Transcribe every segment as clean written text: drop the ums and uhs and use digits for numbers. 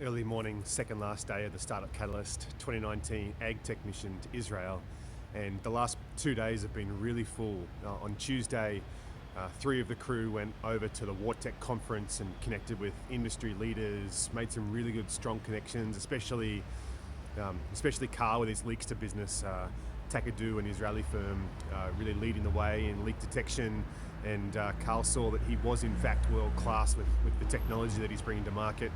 Early morning, second last day of the Startup Catalyst 2019 AgTech mission to Israel. And the last 2 days have been really full. On Tuesday, three of the crew went over to the AgTech conference and connected with industry leaders, made some really good, strong connections, especially Carl with his leaks to business. Takadu, an Israeli firm, really leading the way in leak detection. And Carl saw that he was in fact world class with the technology that he's bringing to market.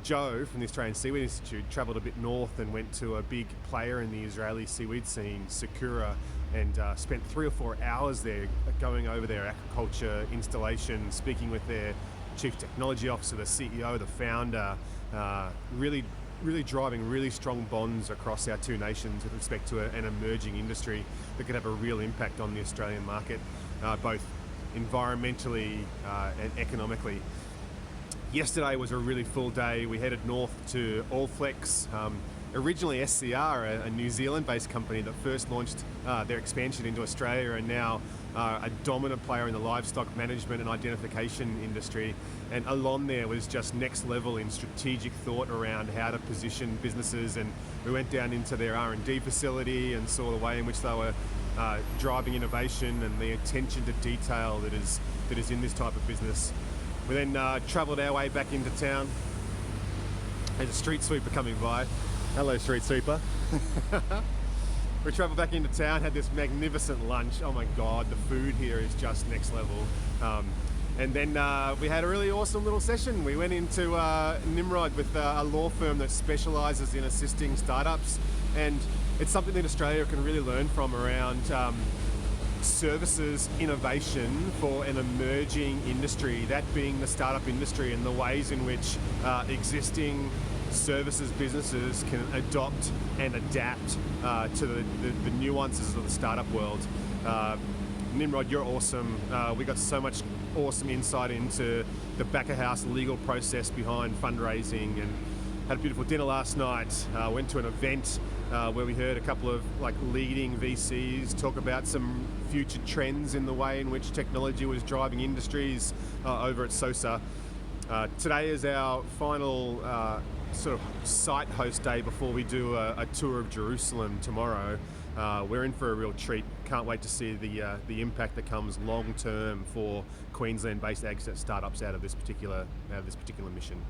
Joe from the Australian Seaweed Institute travelled a bit north and went to a big player in the Israeli seaweed scene, Sakura, and spent 3 or 4 hours there going over their aquaculture installation, speaking with their chief technology officer, the CEO, the founder, really driving really strong bonds across our two nations with respect to an emerging industry that could have a real impact on the Australian market, both environmentally and economically. Yesterday was a really full day. We headed north to Allflex, originally SCR, a New Zealand-based company that first launched their expansion into Australia and now a dominant player in the livestock management and identification industry. And along there was just next level in strategic thought around how to position businesses. And we went down into their R&D facility and saw the way in which they were driving innovation and the attention to detail that is in this type of business. We then travelled our way back into town. There's a street sweeper coming by. Hello, street sweeper. We travelled back into town, had this magnificent lunch. Oh my God, the food here is just next level. And then we had a really awesome little session. We went into Nimrod with a law firm that specialises in assisting startups. And it's something that Australia can really learn from around services innovation for an emerging industry, that being the startup industry, and the ways in which existing services businesses can adopt and adapt to the nuances of the startup world. Nimrod, you're awesome. We got so much awesome insight into the back-of-house legal process behind fundraising, and had a beautiful dinner last night. Went to an event where we heard a couple of leading VCs talk about some future trends in the way in which technology was driving industries over at SOSA. Today is our final sort of site host day before we do a tour of Jerusalem tomorrow. We're in for a real treat. Can't wait to see the impact that comes long term for Queensland-based AgTech startups out of this particular mission.